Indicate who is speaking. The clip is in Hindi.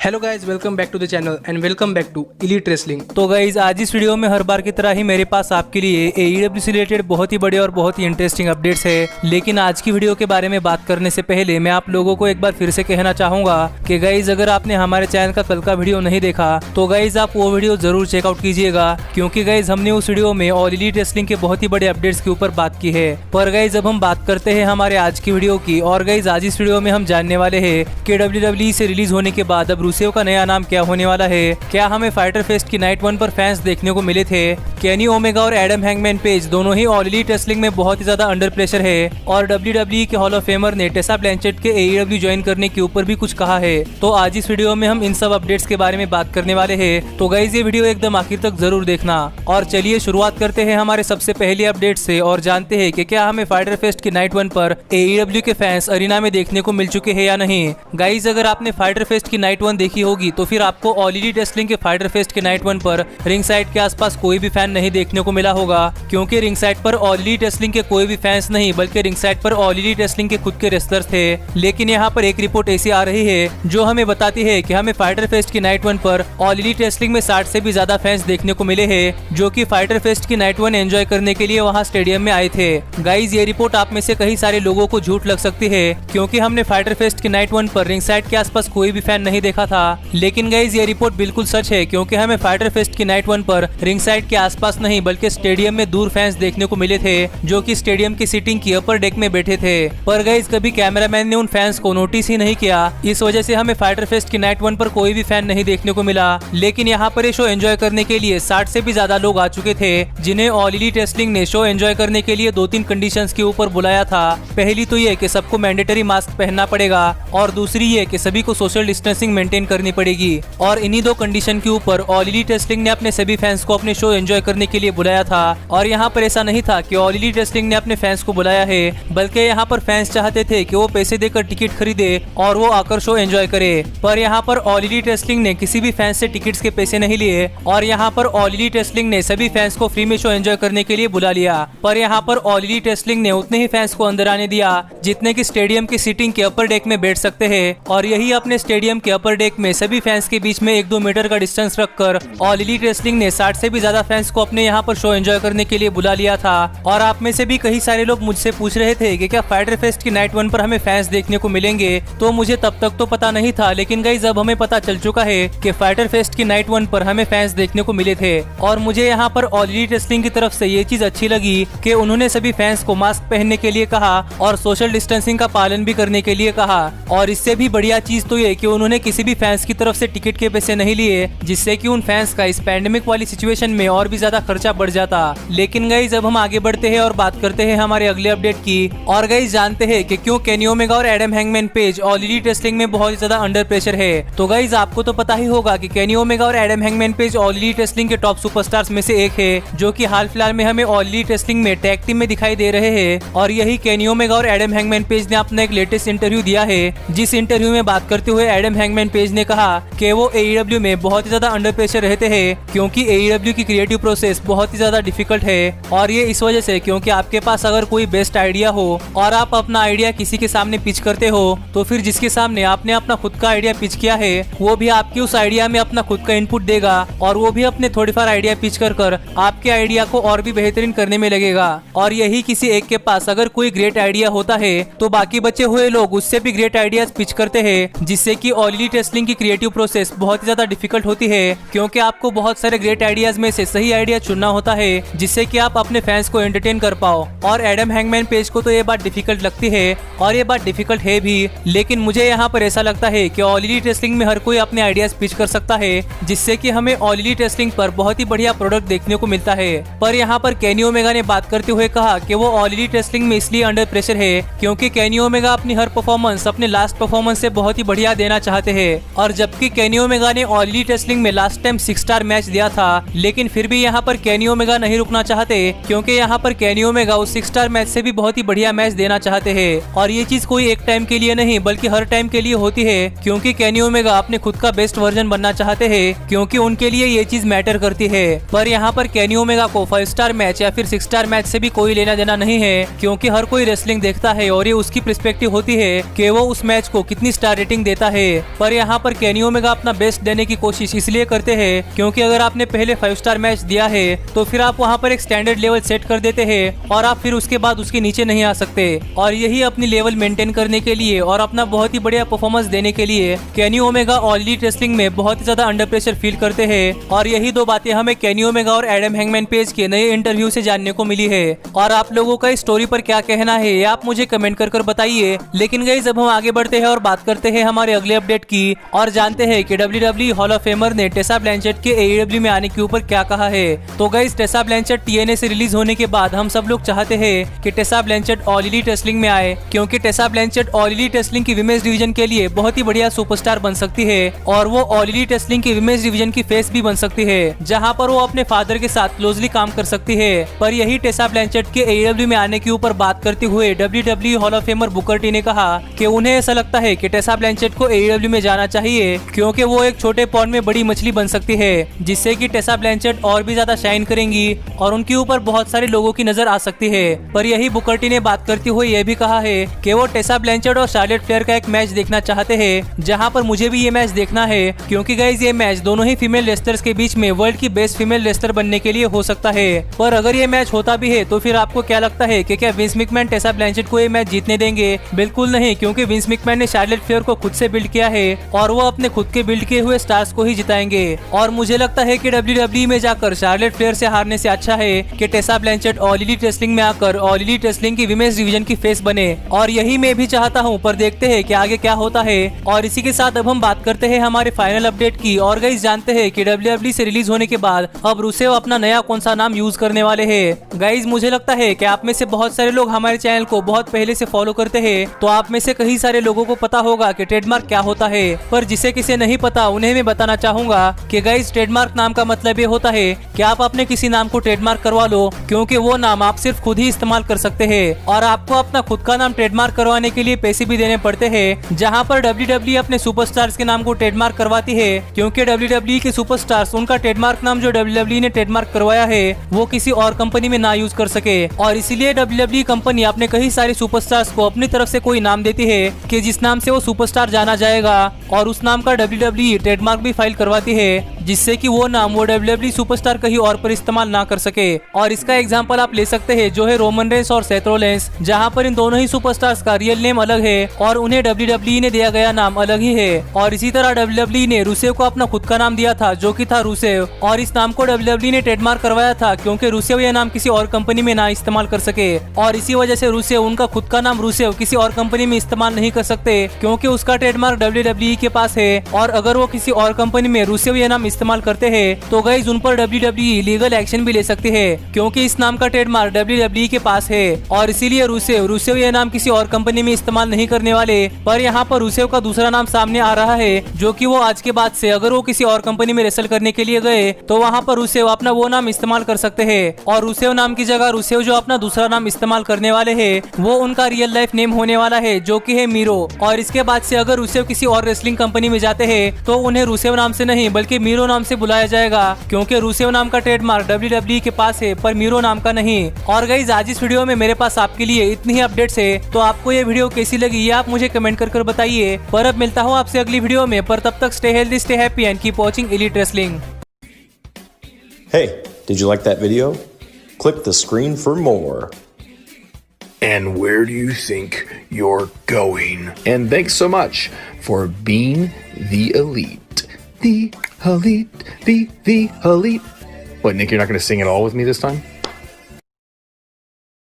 Speaker 1: Hello guys, welcome back to the channel and welcome back to elite wrestling.
Speaker 2: तो गाइज आज इस वीडियो में हर बार की तरह ही मेरे पास आपके लिए AEW से रिलेटेड बहुत ही बड़े और बहुत ही इंटरेस्टिंग अपडेट्स है। लेकिन आज की वीडियो के बारे में बात करने से पहले मैं आप लोगों को एक बार फिर से कहना चाहूंगा कि गाइज अगर आपने हमारे चैनल का कल का वीडियो नहीं देखा तो गाइज आप वो वीडियो जरूर चेकआउट कीजिएगा, क्योंकि गाइज हमने उस वीडियो में ऑल एलीट रेसलिंग के बहुत ही बड़े अपडेट्स के ऊपर बात की है। पर गाइज अब हम बात करते हैं हमारे आज की वीडियो की, और गाइज आज इस वीडियो में हम जानने वाले है कि WWE से रिलीज होने के बाद अब रूसेव का नया नाम क्या होने वाला है। क्या हमें फाइटर फेस्ट की नाइट 1 पर फैंस देखने को मिले थे। केनी ओमेगा और एडम हैंगमैन पेज दोनों ही ऑल एलीट रेसलिंग में बहुत ही ज्यादा अंडर प्रेशर है, और WWE के हॉल ऑफ फेमर ने टेसा ब्लैंचेट के AEW ज्वाइन करने के ऊपर भी कुछ कहा है। तो आज इस वीडियो में हम इन सब अपडेट्स के बारे में बात करने वाले हैं। तो गाइज ये वीडियो एकदम आखिर तक जरूर देखना। और चलिए शुरुआत करते हैं हमारे सबसे पहले अपडेट से और जानते हैं कि क्या हमें फाइटर फेस्ट की नाइट 1 पर AEW के फैंस अरीना में देखने को मिल चुके हैं या नहीं। गाइज अगर आपने फाइटर फेस्ट की नाइट 1 देखी होगी तो फिर आपको ऑल एलीट रेसलिंग के फाइटर फेस्ट के नाइट 1 पर रिंग साइड के आसपास कोई भी फैन नहीं देखने को मिला होगा, क्योंकि रिंग साइड पर ऑल एलीट रेसलिंग के कोई भी फैंस नहीं बल्कि रिंग साइड पर ऑल एलीट रेसलिंग के खुद के रेसलर्स थे। लेकिन यहाँ पर एक रिपोर्ट ऐसी आ रही है जो हमें बताती है कि हमें फाइटर फेस्ट की नाइट 1 पर ऑल एलीट रेसलिंग में 60 से भी ज्यादा फैंस देखने को मिले हैं, जो कि फाइटर फेस्ट की नाइट 1 एंजॉय करने के लिए वहाँ स्टेडियम में आए थे। गाइज ये रिपोर्ट आप में से कई सारे लोगों को झूठ लग सकती है, क्योंकि हमने फाइटर फेस्ट की नाइट 1 पर रिंग साइड के आसपास कोई भी फैन नहीं देखा था। लेकिन गाइज ये रिपोर्ट बिल्कुल सच है, क्योंकि हमें फाइटर फेस्ट की नाइट 1 पर रिंग साइड के आसपास नहीं बल्कि स्टेडियम में दूर फैंस देखने को मिले थे, जो कि स्टेडियम की सीटिंग की अपर डेक में बैठे थे। पर गाइज कभी कैमरामैन ने उन फैंस को नोटिस ही नहीं किया, इस वजह से हमें फाइटर फेस्ट की नाइट 1 पर कोई भी फैन नहीं देखने को मिला। लेकिन यहाँ पर ये शो एंजॉय करने के लिए 60 से भी ज्यादा लोग आ चुके थे, जिन्हें ऑल एलीट रेसलिंग ने शो एंजॉय करने के लिए 2-3 कंडीशंस के ऊपर बुलाया था। पहली तो ये कि सबको मैंडेटरी मास्क पहनना पड़ेगा, और दूसरी ये कि सभी को सोशल डिस्टेंसिंग मेंटेन करनी पड़ेगी। और इन्हीं दो कंडीशन के ऊपर ऑल एलीट रेसलिंग ने अपने सभी फैंस को अपने शो एंजॉय करने के लिए बुलाया था। और यहाँ पर ऐसा नहीं था कि ऑल एलीट रेसलिंग ने अपने फैंस को बुलाया है, बल्कि यहाँ पर फैंस चाहते थे कि वो पैसे देकर टिकट खरीदे और वो आकर शो एंजॉय करे। पर यहाँ पर ऑल एलीट रेसलिंग ने किसी भी फैंस से टिकट्स के पैसे नहीं लिए, और यहाँ पर ऑल एलीट रेसलिंग ने सभी फैंस को फ्री में शो एंजॉय करने के लिए बुला लिया। पर यहाँ पर ऑल एलीट रेसलिंग ने उतने ही फैंस को अंदर आने दिया जितने की स्टेडियम की सीटिंग के अपर डेक में बैठ सकते हैं, और यही अपने स्टेडियम के अपर डेक में सभी फैंस के बीच में 1-2 मीटर का डिस्टेंस रखकर ऑल एलीट रेसलिंग ने 60 से भी ज्यादा फैंस को अपने यहाँ पर शो एंजॉय करने के लिए बुला लिया था। और आप में से भी कई सारे लोग मुझसे पूछ रहे थे कि क्या फाइटर फेस्ट की नाइट 1 पर हमें फैंस देखने को मिलेंगे। तो मुझे तब तक तो पता नहीं था, लेकिन गाइस अब हमें पता चल चुका है कि फाइटर फेस्ट की नाइट 1 पर हमें फैंस देखने को मिले थे। और मुझे यहाँ पर ऑल एलीट रेसलिंग की तरफ से ये चीज अच्छी लगी कि उन्होंने सभी फैंस को मास्क पहनने के लिए कहा और सोशल डिस्टेंसिंग का पालन भी करने के लिए कहा। और इससे भी बढ़िया चीज तो ये कि उन्होंने किसी भी फैंस की तरफ से टिकट के पैसे नहीं लिए, जिससे कि उन फैंस का इस पैंडेमिक वाली सिचुएशन में और भी ज्यादा खर्चा बढ़ जाता। लेकिन गाइज अब हम आगे बढ़ते हैं और बात करते हैं हमारे अगले अपडेट की। और गाइज जानते हैं कि क्यों केनी ओमेगा और Adam hangman page all elite wrestling में बहुत ज्यादा अंडर प्रेशर है। तो गाइज आपको तो पता ही होगा कि केनी ओमेगा और Adam hangman page all elite wrestling के टॉप सुपरस्टार्स में से एक है, जो कि हाल फिलहाल में हमें ऑल एलीट रेसलिंग में टैग टीम में दिखाई दे रहे हैं। और यही केनी ओमेगा और एडम हैंगमैन पेज ने अपना एक लेटेस्ट इंटरव्यू दिया है, जिस इंटरव्यू में बात करते हुए एडम हैंगमैन पेज ने कहा कि वो AEW में बहुत ही ज्यादा अंडर प्रेशर रहते हैं, क्योंकि AEW की क्रिएटिव प्रोसेस बहुत ही ज्यादा डिफिकल्ट है। और ये इस वजह से क्योंकि आपके पास अगर कोई बेस्ट आइडिया हो और आप अपना आइडिया किसी के सामने पिच करते हो, तो फिर जिसके सामने आपने अपना खुद का आइडिया पिच किया है वो भी आपके उस आइडिया में अपना खुद का इनपुट देगा, और वो भी अपने थोड़ी फार आइडिया पिच कर आपके आइडिया को और भी बेहतरीन करने में लगेगा। और यही किसी एक के पास अगर कोई ग्रेट आइडिया होता है तो बाकी बचे हुए लोग उससे भी ग्रेट आइडियाज पिच करते हैं, जिससे कि ऑल एलीट रेसलिंग की क्रिएटिव प्रोसेस बहुत ही ज्यादा डिफिकल्ट होती है, क्योंकि आपको बहुत सारे ग्रेट आइडियाज में से सही आइडिया चुनना होता है, जिससे कि आप अपने फैंस को एंटरटेन कर पाओ। और एडम हैंगमैन पेज को तो ये बात डिफिकल्ट लगती है, और ये बात डिफिकल्ट है भी, लेकिन मुझे यहाँ पर ऐसा लगता है कि ऑल एलीट रेसलिंग में हर कोई अपने आइडियाज पिच कर सकता है, जिससे कि हमें ऑल एलीट रेसलिंग पर बहुत ही बढ़िया प्रोडक्ट देखने को मिलता है। पर यहाँ पर केनी ओमेगा ने बात करते हुए कहा कि वो ऑल एलीट रेसलिंग में इसलिए अंडर प्रेशर है क्योंकि केनी ओमेगा अपनी हर परफॉर्मेंस अपने लास्ट परफॉर्मेंस से बहुत ही बढ़िया देना चाहते हैं। और जबकि केनी ओमेगा ने ऑल एलीट रेसलिंग में लास्ट टाइम 6 स्टार मैच दिया था, लेकिन फिर भी यहाँ पर केनी ओमेगा नहीं रुकना चाहते, क्योंकि यहाँ पर केनी ओमेगा उस 6 स्टार मैच से भी बहुत ही बढ़िया मैच देना चाहते हैं। और ये चीज कोई एक टाइम के लिए नहीं बल्कि हर टाइम के लिए होती है, क्योंकि केनी ओमेगा अपने खुद का बेस्ट वर्जन बनना चाहते हैं, क्योंकि उनके लिए ये चीज मैटर करती है। पर यहाँ पर केनी ओमेगा को 5 स्टार मैच या फिर 6 स्टार मैच से भी कोई लेना देना नहीं है, क्योंकि हर कोई रेसलिंग देखता है और ये उसकी पर्सपेक्टिव होती है कि वो उस मैच को कितनी स्टार रेटिंग देता है। पर यहाँ जहां पर केनी ओमेगा अपना बेस्ट देने की कोशिश इसलिए करते हैं क्योंकि अगर आपने पहले 5 स्टार मैच दिया है तो फिर आप वहां पर एक स्टैंडर्ड लेवल सेट कर देते हैं और आप फिर उसके बाद उसके नीचे नहीं आ सकते। और यही अपनी लेवल मेंटेन करने के लिए और अपना बहुत ही बढ़िया परफॉर्मेंस देने के लिए Kenny Omega all elite wrestling में बहुत ही ज्यादा अंडर प्रेशर फील करते हैं। और यही दो बातें हमें केनी ओमेगा और एडम हैंगमैन पेज के नए इंटरव्यू से जानने को मिली है। और आप लोगों का इस स्टोरी पर क्या कहना है ये आप मुझे कमेंट कर बताइए। लेकिन गाइस अब हम आगे बढ़ते हैं और बात करते हैं हमारे अगले अपडेट की और जानते हैं कि WWE हॉल ऑफ फेमर ने टेसा ब्लैंचेट के AEW में आने के ऊपर क्या कहा है। तो गाइस टेसा ब्लैंचेट TNA से रिलीज होने के बाद हम सब लोग चाहते हैं कि Tesa Blanchett all elite wrestling में आए क्योंकि Tesa Blanchett all elite wrestling की विमेंस डिवीजन के लिए बहुत ही बढ़िया सुपरस्टार बन सकती है और वो ऑल एलीट रेसलिंग की विमेंस डिवीजन की फेस भी बन सकती है जहां पर वो अपने फादर के साथ क्लोजली काम कर सकती है। पर यही टेसा ब्लैंचेट के AEW में आने के ऊपर बात करते हुए WWE hall of famer Booker T ने कहा कि उन्हें ऐसा लगता है कि टेसा ब्लैंचेट को AEW में जाना चाहिए क्योंकि वो एक छोटे पॉन्ड में बड़ी मछली बन सकती है जिससे कि टेसा ब्लैंचेट और भी ज्यादा शाइन करेंगी और उनके ऊपर बहुत सारे लोगों की नजर आ सकती है। पर यही बुकर टी ने बात करते हुए यह भी कहा है कि वो टेसा ब्लैंचेट और शार्लेट फ्लेयर का एक मैच देखना चाहते हैं जहां पर मुझे भी ये मैच देखना है क्योंकि गाइस ये मैच दोनों ही फीमेल रेसलर्स के बीच में वर्ल्ड की बेस्ट फीमेल रेसलर बनने के लिए हो सकता है। पर अगर ये मैच होता भी है तो फिर आपको क्या लगता है कि क्या विंस मैकमैन टेसा ब्लैंचेट को ये मैच जीतने देंगे? बिल्कुल नहीं, क्योंकि विंस मैकमैन ने शार्लेट फ्लेयर को खुद से बिल्ड किया है और वो अपने खुद के बिल्ड किए हुए स्टार्स को ही जिताएंगे। और मुझे लगता है कि WWE में जाकर शार्लेट फ्लेयर से हारने से अच्छा है कि Tesa Blanchett all elite wrestling में आकर ऑल एलीट रेसलिंग की विमेंस डिवीजन की फेस बने और यही मैं भी चाहता हूँ। पर देखते हैं कि आगे क्या होता है। और इसी के साथ अब हम बात करते हैं हमारे फाइनल अपडेट की और गाइस जानते हैं कि WWE से रिलीज होने के बाद अब रुसेव अपना नया कौन सा नाम यूज करने वाले हैं। गाइस मुझे लगता है कि आप में से बहुत सारे लोग हमारे चैनल को बहुत पहले से फॉलो करते हैं तो आप में से कई सारे लोगों को पता होगा कि ट्रेडमार्क क्या होता है। पर जिसे किसे नहीं पता उन्हें मैं बताना चाहूंगा कि गाइस ट्रेडमार्क नाम का मतलब ये होता है कि आप अपने किसी नाम को ट्रेडमार्क करवा लो क्योंकि वो नाम आप सिर्फ खुद ही इस्तेमाल कर सकते हैं और आपको अपना खुद का नाम ट्रेडमार्क करवाने के लिए पैसे भी देने पड़ते हैं। जहां पर WWE अपने सुपरस्टार्स के नाम को ट्रेडमार्क करवाती है क्योंकि WWE के सुपरस्टार्स उनका ट्रेडमार्क नाम जो WWE ने ट्रेडमार्क करवाया है वो किसी और कंपनी में ना यूज कर सके और इसीलिए WWE कंपनी अपने कई सारे सुपरस्टार्स को अपनी तरफ से कोई नाम देती है कि जिस नाम से वो सुपरस्टार जाना जाएगा और उस नाम का WWE ट्रेडमार्क भी फाइल करवाती है जिससे कि वो नाम वो WWE सुपरस्टार कहीं और पर इस्तेमाल ना कर सके। और इसका एग्जांपल आप ले सकते हैं जो है रोमन रेंस और सेथ रोलेंस, जहां पर इन दोनों ही सुपरस्टार्स का रियल नेम अलग है और उन्हें WWE ने दिया गया नाम अलग ही है। और इसी तरह WWE ने रुसेव को अपना खुद का नाम दिया था जो कि था रुसेव और इस नाम को WWE ने ट्रेडमार्क करवाया था क्योंकि रुसेव यह नाम किसी और कंपनी में ना इस्तेमाल कर सके और इसी वजह से रुसेव उनका खुद का नाम रुसेव किसी और कंपनी में इस्तेमाल नहीं कर सकते क्योंकि उसका ट्रेडमार्क WWE के पास है। और अगर वो किसी और कंपनी में रुसेव यह नाम इस्तेमाल करते हैं तो गाइस उन पर WWE लीगल एक्शन भी ले सकती है क्योंकि इस नाम का ट्रेडमार्क WWE के पास है और इसीलिए रुसेव यह नाम किसी और कंपनी में इस्तेमाल नहीं करने वाले। पर यहाँ पर रुसेव का दूसरा नाम सामने आ रहा है जो कि वो आज के बाद से अगर वो किसी और कंपनी में रेसल करने के लिए गए तो वहाँ पर रुसेव अपना वो नाम इस्तेमाल कर सकते हैं और रुसेव नाम की जगह रुसेव जो अपना दूसरा नाम इस्तेमाल करने वाले है वो उनका रियल लाइफ नेम होने वाला है जो कि है मीरो। और इसके बाद से अगर रुसेव किसी और रेसलिंग कंपनी में जाते हैं तो उन्हें रुसेव नाम से नहीं बल्कि मीरो नाम से बुलाया जाएगा क्योंकि रुसेव नाम का ट्रेडमार्क WWE के पास है पर मीरो नाम का नहीं। और गाइस आज इस वीडियो में मेरे पास आपके लिए इतनी ही अपडेट्स है तो आपको ये वीडियो कैसी लगी ये आप मुझे कमेंट कर बताइए। पर अब मिलता हूँ आपसे अगली वीडियो में, पर तब तक stay healthy stay happy and keep watching elite wrestling.
Speaker 3: Hey, did you like that video? Click the screen for more.
Speaker 4: And where do you think you're going? And thanks so much for being the elite. The elite, the elite. What, Nick, you're not going to sing it all with me this time?